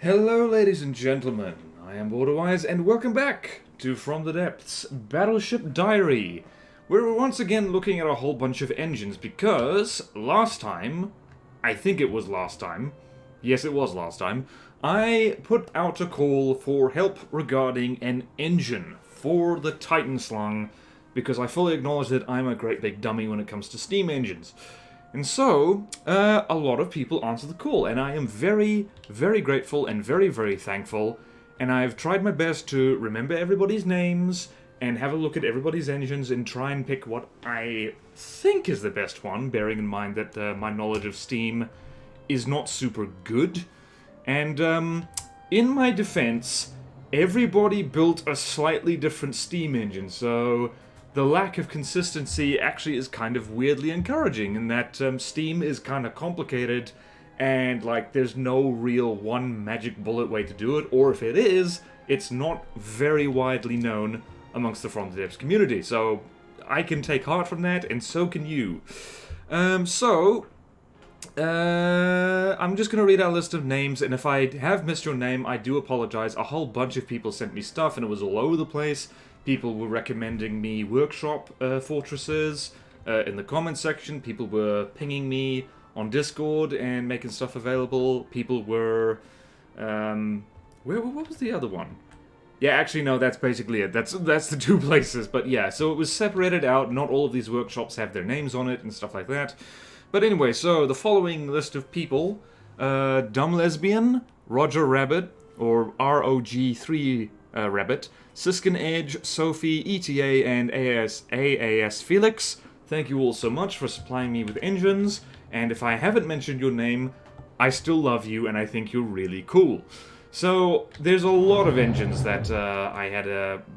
Hello, ladies and gentlemen. I am BorderWise, and welcome back to From the Depths Battleship Diary, where we're once again looking at a whole bunch of engines because last time, I think it was last time, yes, it was last time, I put out a call for help regarding an engine for the Titan Slung because I fully acknowledge that I'm a great big dummy when it comes to steam engines. And so, a lot of people answered the call, and I am very, very grateful and very, very thankful. And I've tried my best to remember everybody's names and have a look at everybody's engines and try and pick what I think is the best one, bearing in mind that my knowledge of Steam is not super good. And in my defense, everybody built a slightly different Steam engine, so the lack of consistency actually is kind of weirdly encouraging in that Steam is kind of complicated and like there's no real one magic bullet way to do it, or if it is, it's not very widely known amongst the From the Depths community. So I can take heart from that, and so can you. I'm just going to read our list of names, and if I have missed your name, I do apologize. A whole bunch of people sent me stuff, and it was all over the place. People were recommending me workshop fortresses in the comments section. People were pinging me on Discord and making stuff available. People were... what was the other one? Yeah, actually, no, that's basically it. That's the two places. But yeah, so it was separated out. Not all of these workshops have their names on it and stuff like that. But anyway, so the following list of people. Dumb Lesbian, Roger Rabbit, or ROG3 Rabbit, Siskin Edge, Sophie, ETA, and AAS Felix. Thank you all so much for supplying me with engines, and if I haven't mentioned your name, I still love you and I think you're really cool. So, there's a lot of engines that I had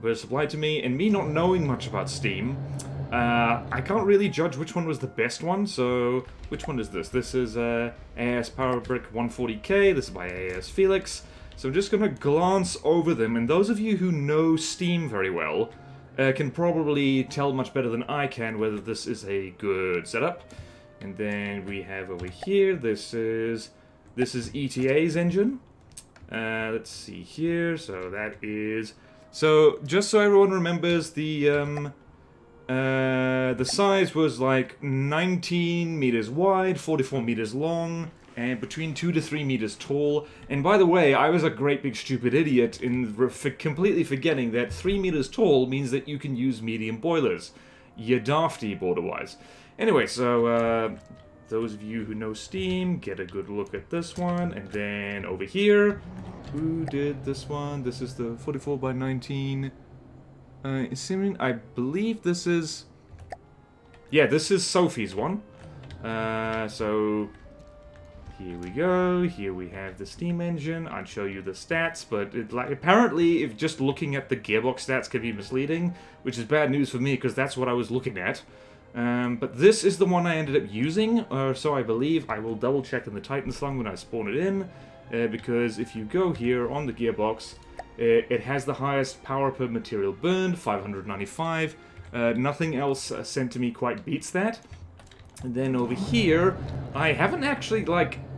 were supplied to me, and me not knowing much about Steam, I can't really judge which one was the best one, so which one is this? This is AAS Powerbrick 140K, this is by AAS Felix. So I'm just going to glance over them, and those of you who know Steam very well can probably tell much better than I can whether this is a good setup. And then we have over here, this is ETA's engine. Let's see here, so that is... So, just so everyone remembers, the size was like 19 meters wide, 44 meters long, and between 2 to 3 meters tall. And by the way, I was a great big stupid idiot in completely forgetting that 3 meters tall means that you can use medium boilers. You dafty, BorderWise. Anyway, so those of you who know Steam, get a good look at this one. And then over here, who did this one? This is the 44 by 19. I believe this is... Yeah, this is Sophie's one. So... Here we go, here we have the Steam engine. I'd show you the stats, but apparently if just looking at the gearbox stats can be misleading, which is bad news for me because that's what I was looking at. But this is the one I ended up using, so I believe I will double check in the Titan Slung when I spawn it in, because if you go here on the gearbox, it has the highest power per material burned, 595. Nothing else sent to me quite beats that. And then over here, I haven't actually,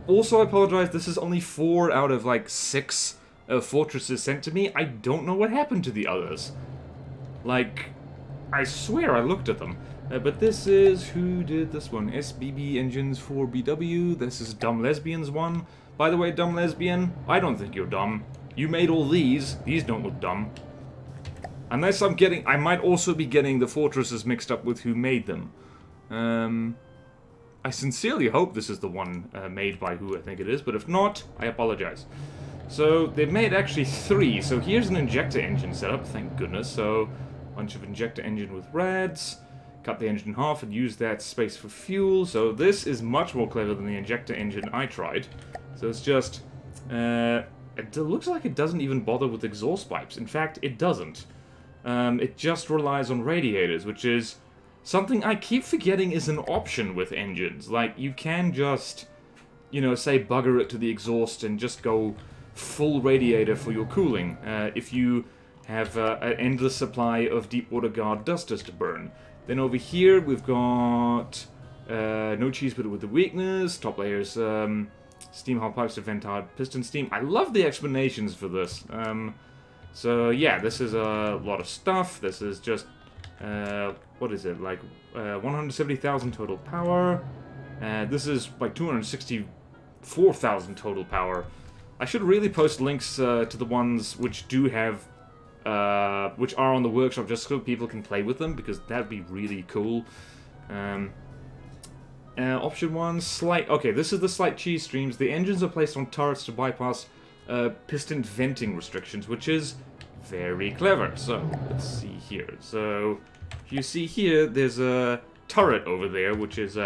also I apologize, this is only 4 out of, 6 fortresses sent to me. I don't know what happened to the others. I swear I looked at them. But this is, who did this one? SBB Engines for BW, this is Dumb Lesbian's one. By the way, Dumb Lesbian, I don't think you're dumb. You made all these don't look dumb. Unless I might also be getting the fortresses mixed up with who made them. I sincerely hope this is the one made by who I think it is, but if not, I apologize. So, they've made actually 3, so here's an injector engine setup, thank goodness. So, bunch of injector engine with rads, cut the engine in half and use that space for fuel. So this is much more clever than the injector engine I tried. So it's just, it looks like it doesn't even bother with exhaust pipes. In fact, it doesn't. It just relies on radiators, which is something I keep forgetting is an option with engines. Like, you can just, say bugger it to the exhaust and just go full radiator for your cooling, if you have an endless supply of deep water guard dusters to burn. Then over here we've got no cheese but with the weakness, top layers Steam hot pipes to vent out piston steam. I love the explanations for this. So yeah, this is a lot of stuff. This is just, what is it, like 170,000 total power. This is like 264,000 total power. I should really post links to the ones which do have, which are on the workshop, just so people can play with them, because that'd be really cool. Option 1, slight... Okay, this is the slight cheese streams. The engines are placed on turrets to bypass piston venting restrictions, which is very clever. So, let's see here. So, if you see here, there's a turret over there, which is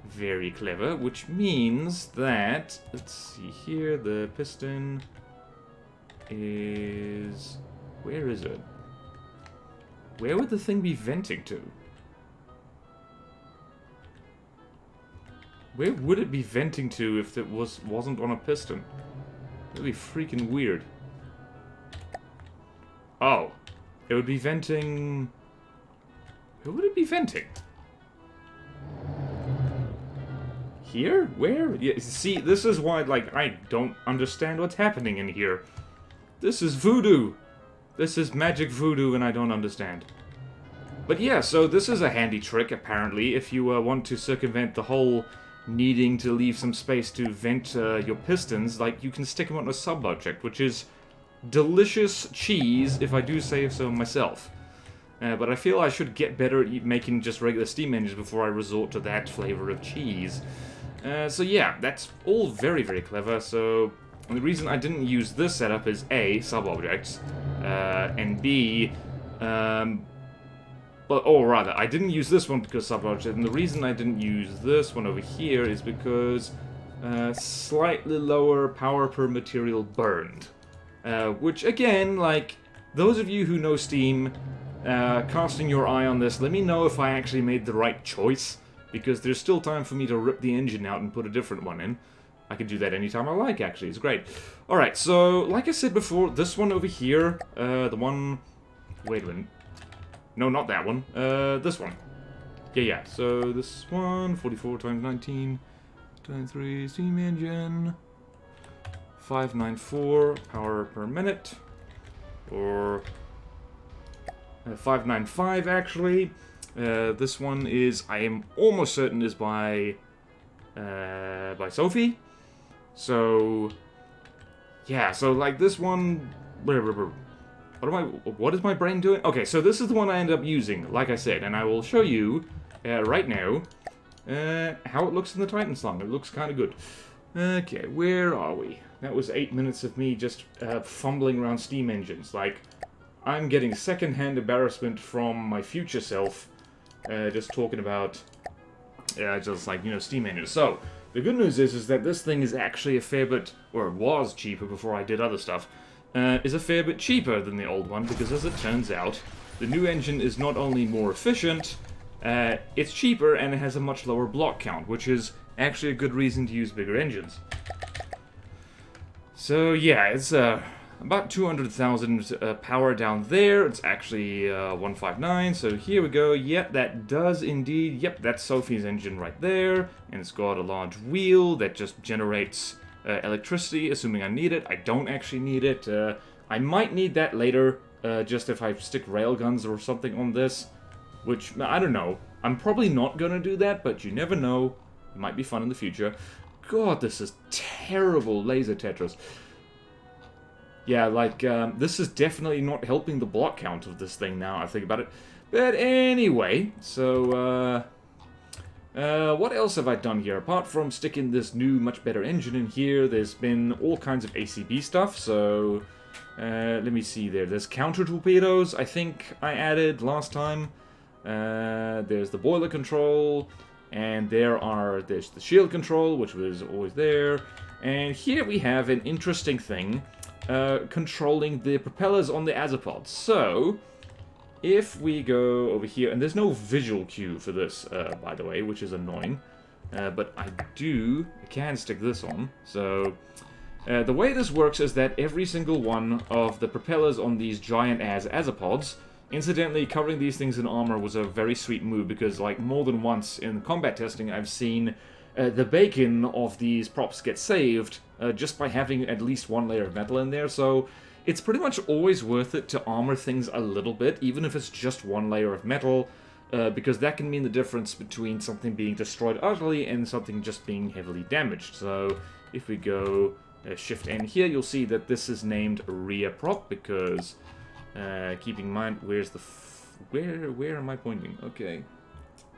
very clever, which means that... Let's see here, the piston is... Where is it? Where would the thing be venting to? Where would it be venting to if it wasn't on a piston? That'd be freaking weird. Oh. It would be venting... Where would it be venting? Here? Where? Yeah, see, this is why, like, I don't understand what's happening in here. This is voodoo. This is magic voodoo and I don't understand. But yeah, so this is a handy trick, apparently, if you want to circumvent the whole needing to leave some space to vent your pistons. Like, you can stick them on a sub-object, which is delicious cheese, if I do say so myself. But I feel I should get better at making just regular steam engines before I resort to that flavor of cheese. So yeah, that's all very, very clever. So the reason I didn't use this setup is A, sub-objects, and B, or rather, I didn't use this one because sub-object, and the reason I didn't use this one over here is because slightly lower power per material burned. Which, again, like, those of you who know Steam, casting your eye on this, let me know if I actually made the right choice, because there's still time for me to rip the engine out and put a different one in. I can do that anytime I like, actually. It's great. Alright, so, like I said before, this one over here, the one... Wait a minute. No, not that one. This one. Yeah. So, this one, 44 times 19 times 3, steam engine. 594 power per minute. Or... 595, actually. This one is, I am almost certain, is by Sophie. So, yeah, so, like, this one... What is my brain doing? Okay, so this is the one I end up using, like I said, and I will show you right now how it looks in the Titan slung. It looks kind of good. Okay, where are we? That was 8 minutes of me just fumbling around steam engines. Like, I'm getting second-hand embarrassment from my future self, just talking about, just like, you know, steam engines. So, the good news is that this thing is actually a fair bit, or it was cheaper before I did other stuff, is a fair bit cheaper than the old one, because as it turns out, the new engine is not only more efficient, it's cheaper, and it has a much lower block count, which is actually a good reason to use bigger engines. So yeah, it's about 200,000 power down there. It's actually 159, so here we go. Yep, that does indeed, yep, that's Sophie's engine right there, and it's got a large wheel that just generates electricity, assuming I need it. I don't actually need it. I might need that later, just if I stick railguns or something on this, which, I don't know. I'm probably not gonna do that, but you never know. It might be fun in the future. God, this is terrible laser Tetris. Yeah, like, this is definitely not helping the block count of this thing now I think about it. But anyway, so, what else have I done here? Apart from sticking this new, much better engine in here, there's been all kinds of ACB stuff, so... let me see there. There's counter torpedoes, I think I added last time. There's the boiler control, and there's the shield control, which was always there. And here we have an interesting thing, controlling the propellers on the azipods. So... if we go over here, and there's no visual cue for this, by the way, which is annoying, but I can stick this on. So, the way this works is that every single one of the propellers on these giant azipods, incidentally, covering these things in armor was a very sweet move, because, like, more than once in combat testing, I've seen the bacon of these props gets saved just by having at least one layer of metal in there, so it's pretty much always worth it to armor things a little bit, even if it's just one layer of metal, because that can mean the difference between something being destroyed utterly and something just being heavily damaged. So if we go Shift N here, you'll see that this is named rear prop, because keeping in mind, where's the... where am I pointing? Okay.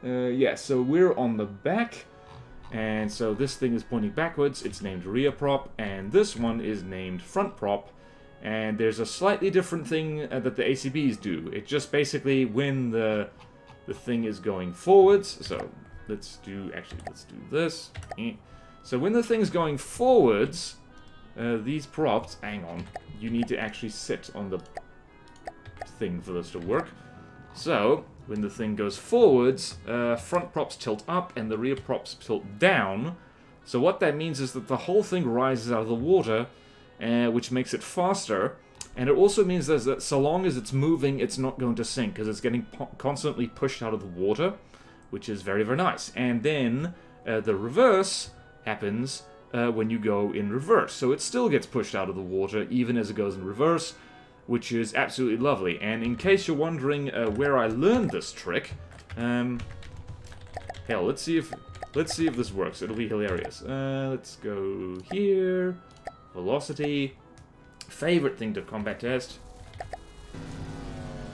Yeah, so we're on the back, and so this thing is pointing backwards, it's named rear prop, and this one is named front prop, and there's a slightly different thing that the ACBs do. It just basically, when the thing is going forwards, so let's do this. So when the thing's going forwards, these props, hang on, you need to actually sit on the thing for this to work. So, when the thing goes forwards, front props tilt up and the rear props tilt down. So what that means is that the whole thing rises out of the water, which makes it faster. And it also means that so long as it's moving, it's not going to sink, because it's getting constantly pushed out of the water, which is very, very nice. And then the reverse happens when you go in reverse. So it still gets pushed out of the water, even as it goes in reverse, which is absolutely lovely. And in case you're wondering where I learned this trick, hell, let's see if this works. It'll be hilarious. Let's go here. Velocity. Favorite thing to combat test.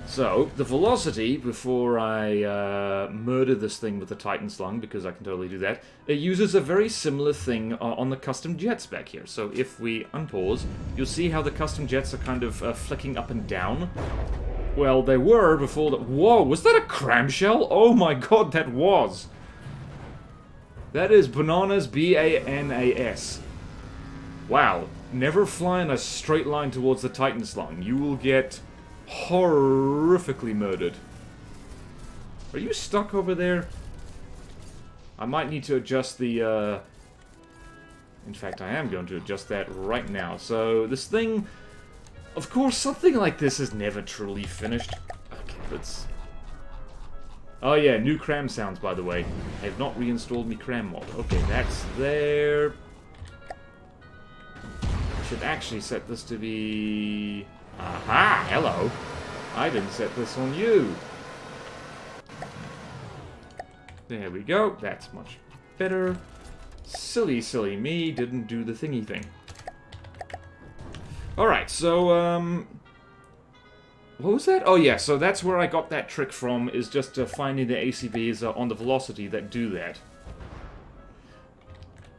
So, the velocity, before I murder this thing with the Titan Slung, because I can totally do that, it uses a very similar thing on the custom jets back here. So if we unpause, you'll see how the custom jets are kind of flicking up and down. Well, they were before the... Whoa, was that a cramshell? Oh my god, that was! That is bananas, B-A-N-A-S. Wow, never fly in a straight line towards the Titan Slung. You will get horrifically murdered. Are you stuck over there? I might need to adjust the, In fact, I am going to adjust that right now. So, this thing... Of course, something like this is never truly finished. Okay, let's... Oh yeah, new cram sounds, by the way. I have not reinstalled my cram mod. Okay, that's there. I should actually set this to be... Aha! Hello! I didn't set this on you. There we go. That's much better. Silly, silly me didn't do the thingy thing. Alright, so, what was that? Oh yeah, so that's where I got that trick from, is just finding the ACBs on the velocity that do that.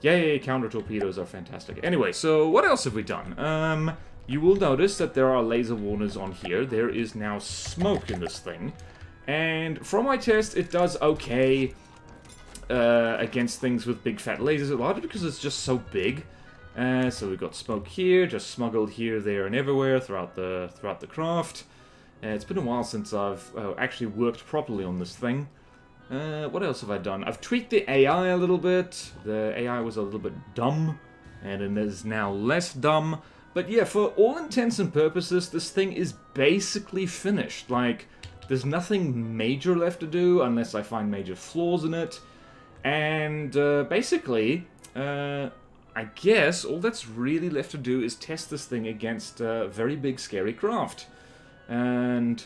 Yay, counter torpedoes are fantastic. Anyway, so what else have we done? You will notice that there are laser warners on here. There is now smoke in this thing. And from my test, it does okay against things with big fat lasers, largely because it's just so big. So we've got smoke here, just smuggled here, there, and everywhere throughout the craft. It's been a while since I've actually worked properly on this thing. What else have I done? I've tweaked the AI a little bit. The AI was a little bit dumb, and it is now less dumb. But yeah, for all intents and purposes, this thing is basically finished. Like, there's nothing major left to do unless I find major flaws in it. And basically, I guess all that's really left to do is test this thing against a very big, scary craft. And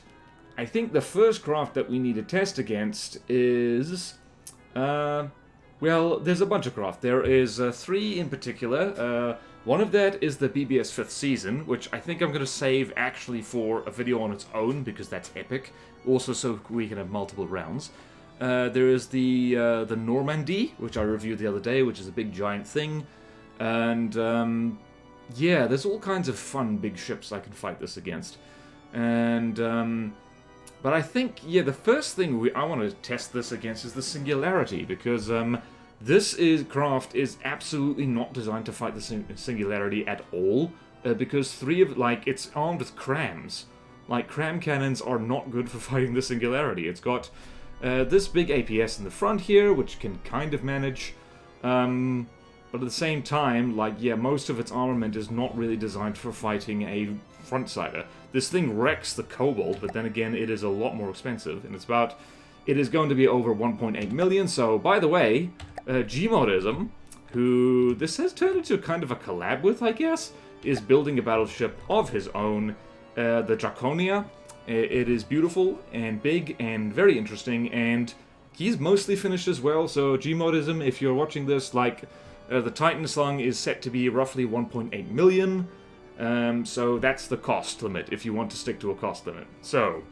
I think the first craft that we need to test against is... well, there's a bunch of craft. There is 3 in particular. One of that is the BBS 5th Season, which I think I'm going to save actually for a video on its own, because that's epic. Also so we can have multiple rounds. There is the Normandy, which I reviewed the other day, which is a big giant thing. And yeah, there's all kinds of fun big ships I can fight this against. And but I think, yeah, the first thing I want to test this against is the Singularity, because this craft is absolutely not designed to fight the Singularity at all, because it's armed with crams. Like, cram cannons are not good for fighting the Singularity. It's got this big APS in the front here, which can kind of manage, but at the same time, like, yeah, most of its armament is not really designed for fighting a front-sider. This thing wrecks the Cobalt, but then again, it is a lot more expensive, and it is going to be over 1.8 million, so, by the way, Gmodism, who this has turned into kind of a collab with, I guess, is building a battleship of his own, the Draconia. It is beautiful and big and very interesting, and he's mostly finished as well. So Gmodism, if you're watching this, like, the Titan slung is set to be roughly 1.8 million. So that's the cost limit if you want to stick to a cost limit. So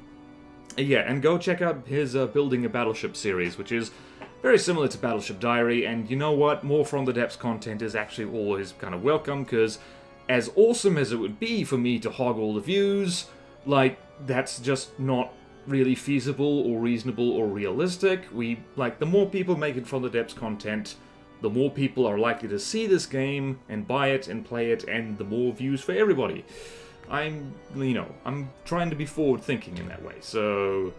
yeah, and go check out his Building a Battleship series, which is very similar to Battleship Diary. And you know what? More From the Depths content is actually always kind of welcome, because as awesome as it would be for me to hog all the views, like, that's just not really feasible or reasonable or realistic. The more people making From the Depths content, the more people are likely to see this game and buy it and play it, and the more views for everybody. I'm trying to be forward-thinking in that way. So,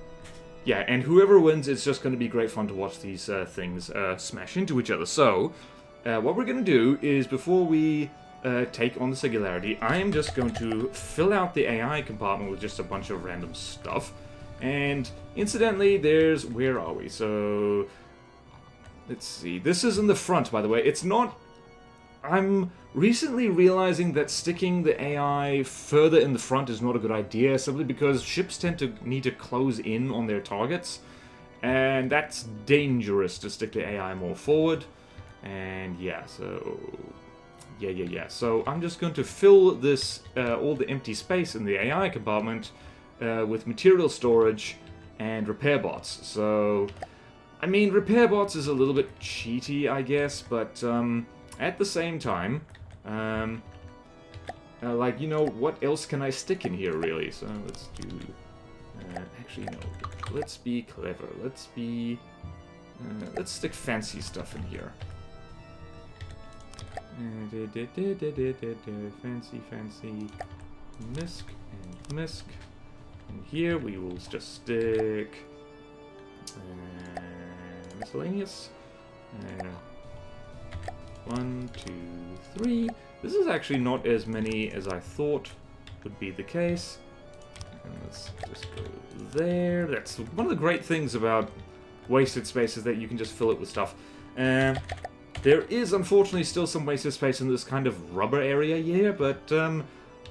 yeah, and whoever wins, it's just going to be great fun to watch these things smash into each other. So, what we're going to do is, before we take on the Singularity, I am just going to fill out the AI compartment with just a bunch of random stuff. And, incidentally, where are we? So, let's see. This is in the front, by the way. It's not... I'm recently realizing that sticking the AI further in the front is not a good idea, simply because ships tend to need to close in on their targets, and that's dangerous to stick the AI more forward. And yeah, so... Yeah. So I'm just going to fill this, all the empty space in the AI compartment with material storage and repair bots. So... I mean, repair bots is a little bit cheaty, I guess, but at the same time, what else can I stick in here, really? So let's do... actually, no. Let's be clever. Let's stick fancy stuff in here. Fancy. Misc and misc. And here we will just stick... miscellaneous. 1, 2, 3. This is actually not as many as I thought would be the case. And let's just go there. That's one of the great things about wasted space, is that you can just fill it with stuff. There is unfortunately still some wasted space in this kind of rubber area here, but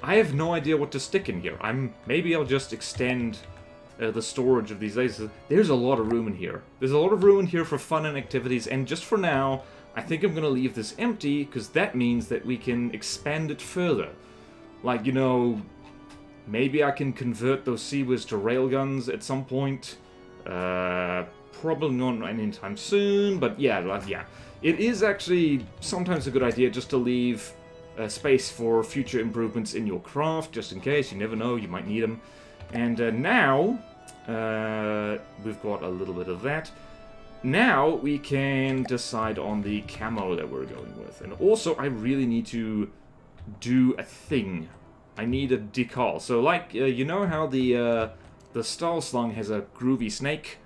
I have no idea what to stick in here. Maybe I'll just extend the storage of these lasers. There's a lot of room in here. There's a lot of room in here for fun and activities, and just for now, I think I'm going to leave this empty, because that means that we can expand it further. Like, maybe I can convert those Seawiz to railguns at some point. Probably not anytime soon, but yeah. It is actually sometimes a good idea just to leave space for future improvements in your craft, just in case. You never know, you might need them. And now, we've got a little bit of that. Now we can decide on the camo that we're going with. And also, I really need to do a thing. I need a decal. So, like, you know how the Stahl Slung has a groovy snake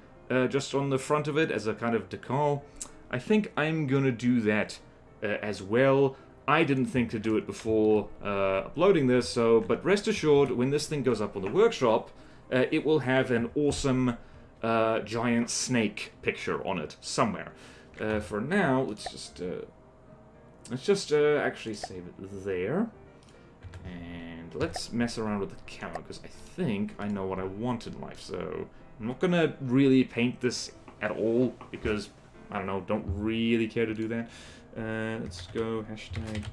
just on the front of it as a kind of decal? I think I'm gonna do that as well. I didn't think to do it before uploading this, but rest assured, when this thing goes up on the workshop, it will have an awesome giant snake picture on it somewhere. For now, let's just actually save it there, and let's mess around with the camo, because I think I know what I want in life. So I'm not gonna really paint this at all, because I don't know, don't really care to do that. Let's go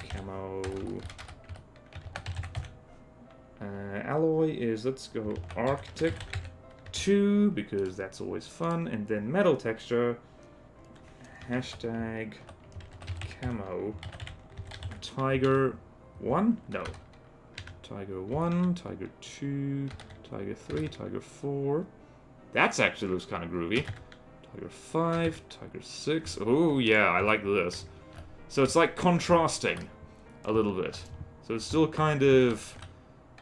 #camo. Alloy is, let's go Arctic 2, because that's always fun. And then metal texture, #camo. Tiger 1? No. Tiger 1, Tiger 2, Tiger 3, Tiger 4. That's actually looks kind of groovy. Tiger 5, Tiger 6. Oh yeah, I like this. So it's like contrasting a little bit. So it's still kind of...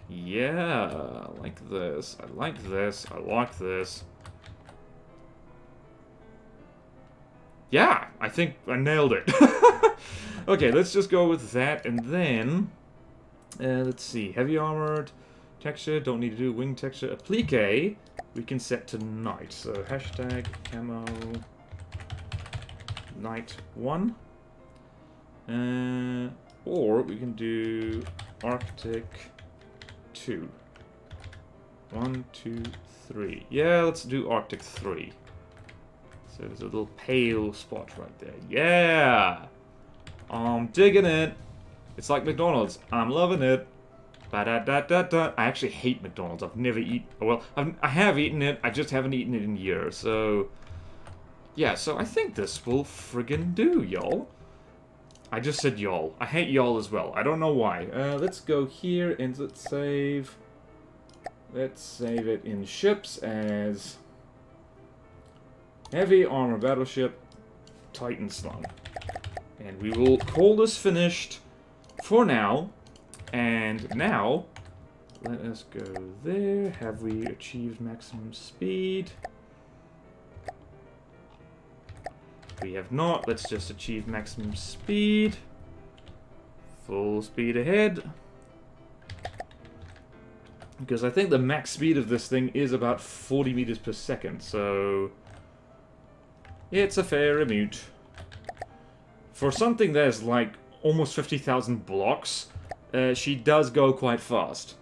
Yeah, I like this. I like this. I like this. Yeah, I think I nailed it. Okay, let's just go with that, and then... let's see. Heavy armored texture. Don't need to do wing texture. Applique. We can set to night. So #camo Knight 1. Or we can do Arctic 2. 1, 2, 3. Yeah, let's do Arctic 3. So there's a little pale spot right there. Yeah! I'm digging it. It's like McDonald's. I'm loving it. Ba-da-da-da-da. I actually hate McDonald's. I've never eaten... Well, I have eaten it. I just haven't eaten it in years. So... Yeah, so I think this will friggin' do, y'all. I just said y'all. I hate y'all as well. I don't know why. Let's go here and let's save... Let's save it in ships as... Heavy Armor Battleship Titan Slung. And we will call this finished for now. And now, let us go there. Have we achieved maximum speed? We have not. Let's just achieve maximum speed. Full speed ahead. Because I think the max speed of this thing is about 40 meters per second, so... It's a fair amount. For something that's like almost 50,000 blocks, she does go quite fast.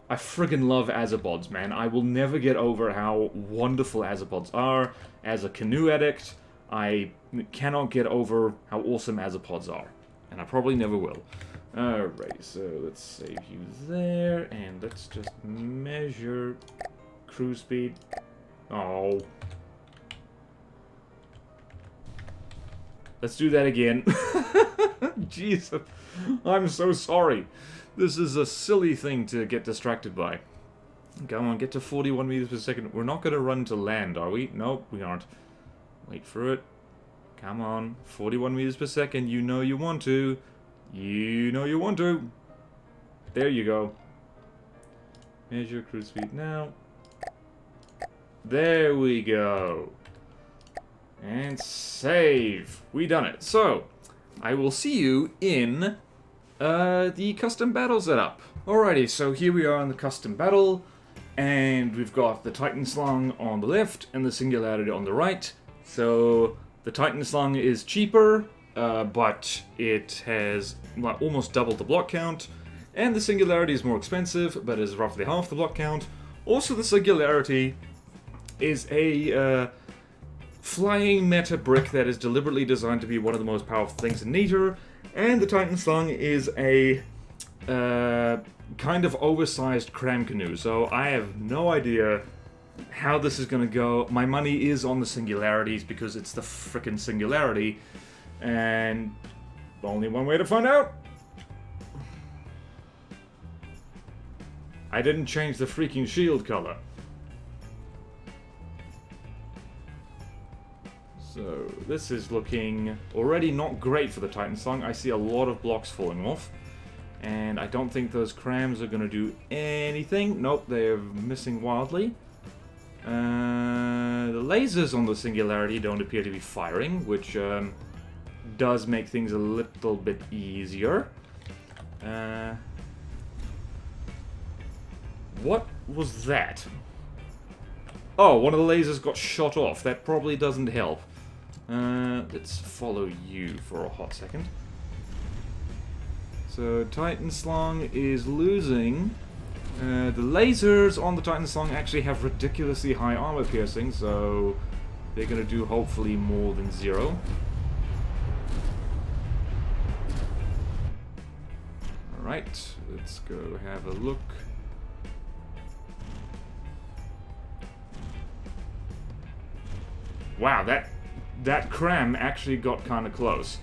I friggin' love Azapods, man. I will never get over how wonderful Azapods are. As a canoe addict, I cannot get over how awesome Azapods are. And I probably never will. Alright, so let's save you there, and let's just measure cruise speed. Oh. Let's do that again. Jesus. I'm so sorry. This is a silly thing to get distracted by. Come on, get to 41 meters per second. We're not going to run to land, are we? Nope, we aren't. Wait for it. Come on. 41 meters per second. You know you want to. You know you want to. There you go. Measure cruise speed now. There we go. And save. We done it. So, I will see you in the custom battle setup. Alrighty, so here we are in the custom battle. And we've got the Titan Slung on the left and the Singularity on the right. So, the Titan Slung is cheaper, but it has almost double the block count. And the Singularity is more expensive, but is roughly half the block count. Also, the Singularity is a flying meta brick that is deliberately designed to be one of the most powerful things in Nature. And the Titan Slung is a kind of oversized cram canoe. So I have no idea how this is going to go. My money is on the Singularities because it's the frickin' Singularity. And only one way to find out. I didn't change the freaking shield color. So, this is looking already not great for the Titan Slung. I see a lot of blocks falling off. And I don't think those crams are going to do anything. Nope, they're missing wildly. The lasers on the Singularity don't appear to be firing, which does make things a little bit easier. What was that? Oh, one of the lasers got shot off. That probably doesn't help. Let's follow you for a hot second. So, Titan Slung is losing. The lasers on the Titan Slung actually have ridiculously high armor piercing, so they're gonna do hopefully more than 0. Alright, let's go have a look. Wow, that cram actually got kind of close.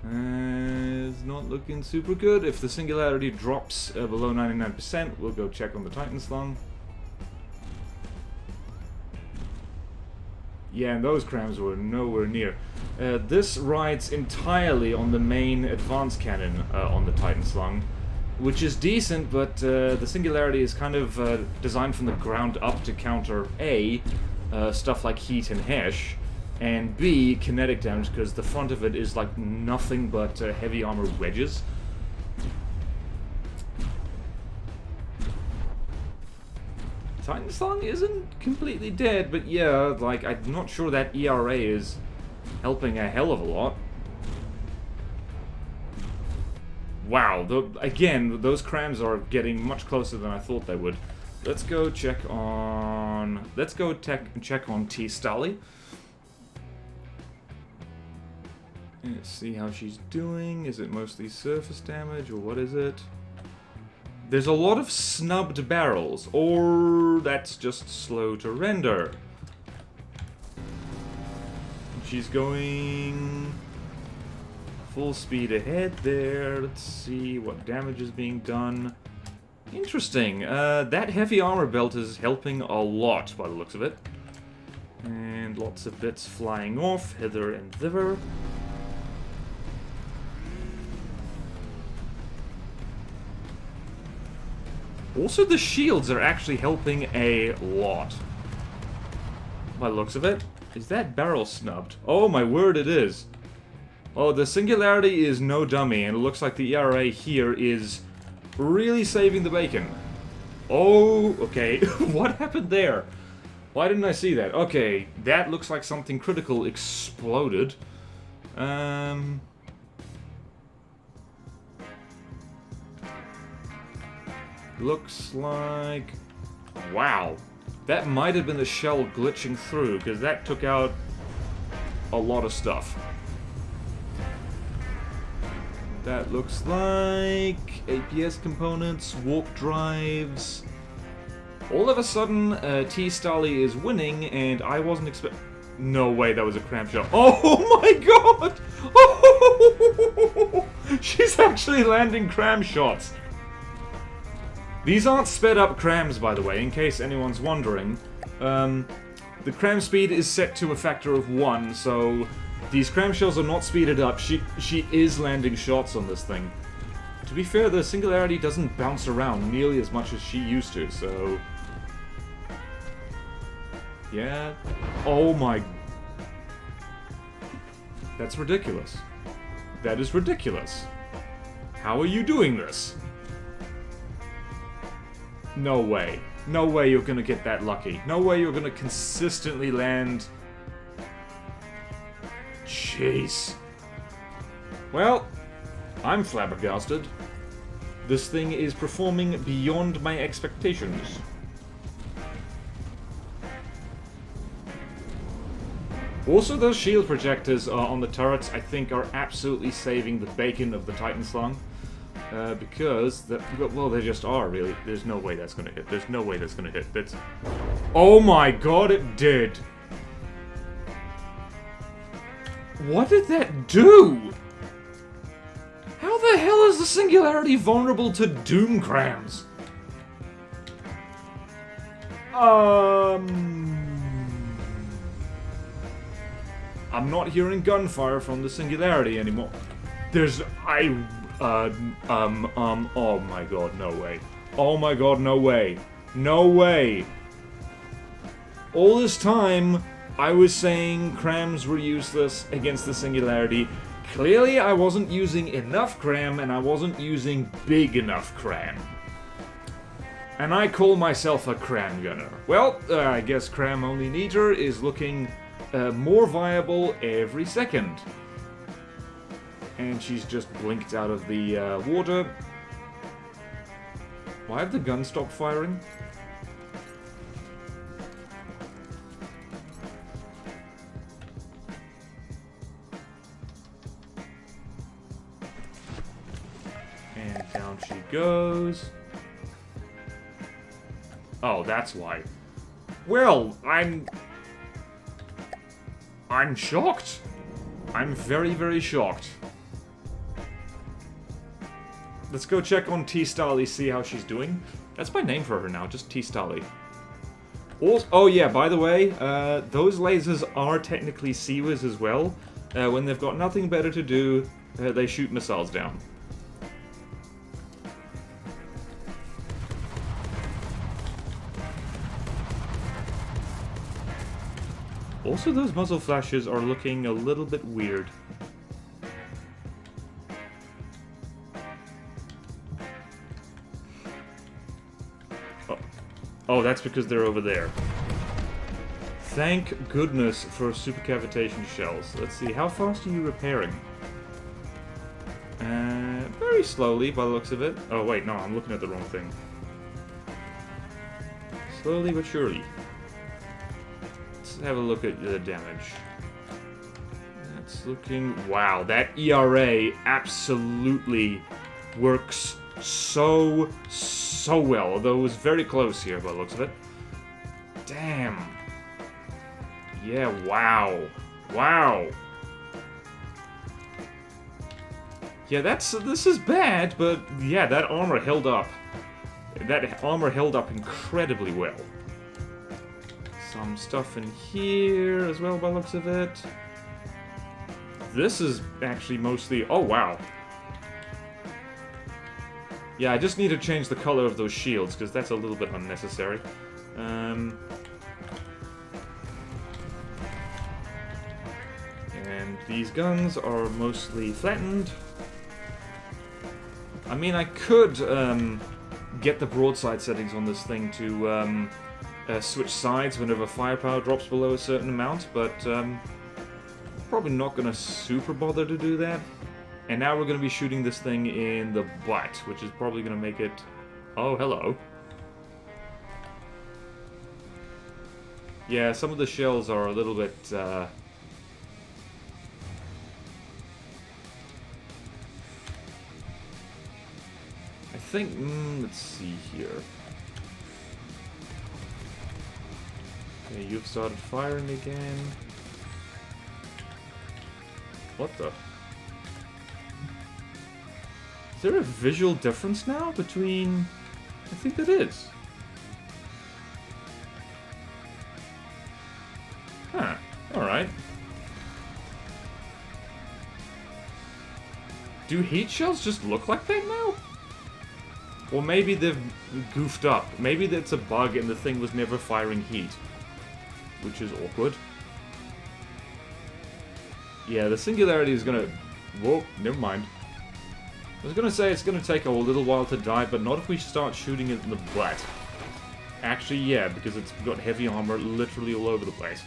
It's not looking super good. If the Singularity drops below 99%, we'll go check on the Titan Slung. Yeah, and those crams were nowhere near. This rides entirely on the main advanced cannon on the Titan Slung, which is decent, but the Singularity is kind of designed from the ground up to counter A, stuff like heat and hash, and B, kinetic damage, because the front of it is like nothing but heavy armor wedges. Titan Slung isn't completely dead, but yeah, like, I'm not sure that ERA is helping a hell of a lot. Wow, again, those crams are getting much closer than I thought they would. Let's go check on... Let's go check on T. Stali. Let's see how she's doing. Is it mostly surface damage, or what is it? There's a lot of snubbed barrels, or that's just slow to render. She's going full speed ahead there. Let's see what damage is being done. Interesting. That heavy armor belt is helping a lot by the looks of it. And lots of bits flying off, hither and thither. Also, the shields are actually helping a lot. By the looks of it. Is that barrel snubbed? Oh my word, it is. Oh, the Singularity is no dummy, and it looks like the ERA here is really saving the bacon. Oh, okay. What happened there? Why didn't I see that? Okay, that looks like something critical exploded. Looks like... Wow. That might have been the shell glitching through, because that took out a lot of stuff. That looks like APS components, warp drives. All of a sudden, T. Stali is winning, and I wasn't expecting... No way, that was a cram shot. Oh my god! Oh! She's actually landing cram shots. These aren't sped up crams, by the way, in case anyone's wondering. The cram speed is set to a factor of 1, so these cram shells are not speeded up. She is landing shots on this thing. To be fair, the Singularity doesn't bounce around nearly as much as she used to, so... Yeah. Oh my... That's ridiculous. That is ridiculous. How are you doing this? No way. No way you're gonna get that lucky. No way you're gonna consistently land... Jeez. Well, I'm flabbergasted. This thing is performing beyond my expectations. Also, those shield projectors on the turrets, I think, are absolutely saving the bacon of the Titan Slung. Because, well, they just are, really. There's no way that's gonna hit. There's no way that's gonna hit. That's... Oh my god, it did! What did that do? How the hell is the Singularity vulnerable to Doom Crams? I'm not hearing gunfire from the Singularity anymore. Oh my god, no way. Oh my god, no way. No way. All this time, I was saying crams were useless against the Singularity. Clearly, I wasn't using enough cram, and I wasn't using big enough cram. And I call myself a cram gunner. Well, I guess Cram Only Neater is looking more viable every second. And she's just blinked out of the water. Why have the guns stopped firing? And down she goes. Oh, that's why. Well, I'm shocked. I'm very, very shocked. Let's go check on T. Stali, see how she's doing. That's my name for her now, just T. Stali. Also, oh yeah, by the way, those lasers are technically Siwas as well. When they've got nothing better to do, they shoot missiles down. Also, those muzzle flashes are looking a little bit weird. Oh, that's because they're over there. Thank goodness for supercavitation shells. Let's see, how fast are you repairing? Very slowly by the looks of it. Oh wait, no, I'm looking at the wrong thing. Slowly but surely. Let's have a look at the damage. That's looking... Wow, that ERA absolutely works so well. Although it was very close here by the looks of it. Damn. Yeah, wow. Wow. Yeah, this is bad, but yeah, that armor held up. That armor held up incredibly well. Some stuff in here as well by the looks of it. This is actually mostly... Oh, wow. Yeah, I just need to change the color of those shields, because that's a little bit unnecessary. And these guns are mostly flattened. I mean, I could get the broadside settings on this thing to switch sides whenever firepower drops below a certain amount, but probably not going to super bother to do that. And now we're going to be shooting this thing in the butt, which is probably going to make it... Oh, hello. Yeah, some of the shells are a little bit... I think... let's see here. Okay, you've started firing again. What the... Is there a visual difference now between... I think there is. Huh. Alright. Do heat shells just look like that now? Or maybe they've goofed up. Maybe that's a bug and the thing was never firing heat. Which is awkward. Yeah, the Singularity is gonna... Whoa, never mind. I was gonna say it's gonna take a little while to die, but not if we start shooting it in the butt. Actually, yeah, because it's got heavy armor literally all over the place.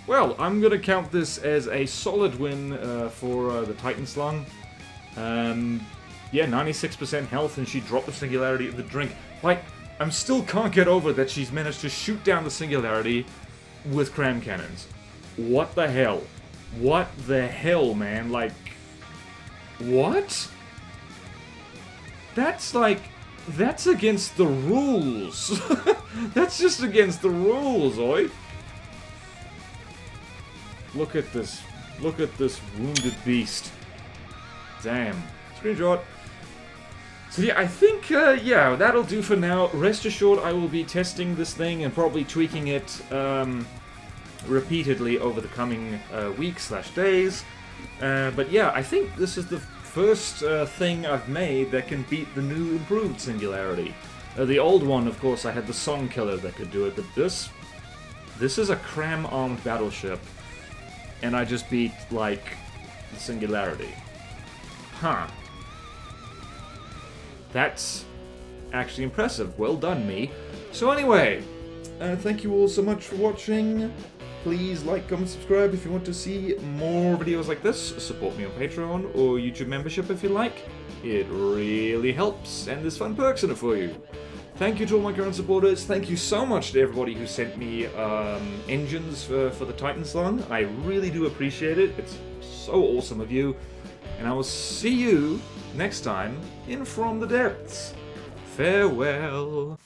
Well, I'm gonna count this as a solid win for the Titan Slung. Yeah, 96% health, and she dropped the Singularity of the drink. Like, I still can't get over that she's managed to shoot down the Singularity with cram cannons. What the hell? What the hell, man? Like, what? That's like, that's against the rules. That's just against the rules, oi. Look at this. Look at this wounded beast. Damn. Screenshot. So yeah, I think, yeah, that'll do for now. Rest assured I will be testing this thing and probably tweaking it, repeatedly over the coming weeks/days. But yeah, I think this is the first thing I've made that can beat the new improved Singularity. The old one, of course, I had the Song Killer that could do it, but this is a cram-armed battleship, and I just beat, like, the Singularity. Huh. That's actually impressive. Well done, me. So anyway, thank you all so much for watching. Please like, comment, subscribe if you want to see more videos like this. Support me on Patreon or YouTube membership if you like. It really helps, and there's fun perks in it for you. Thank you to all my current supporters. Thank you so much to everybody who sent me engines for the Titan Slung. I really do appreciate it. It's so awesome of you. And I will see you next time in From the Depths. Farewell.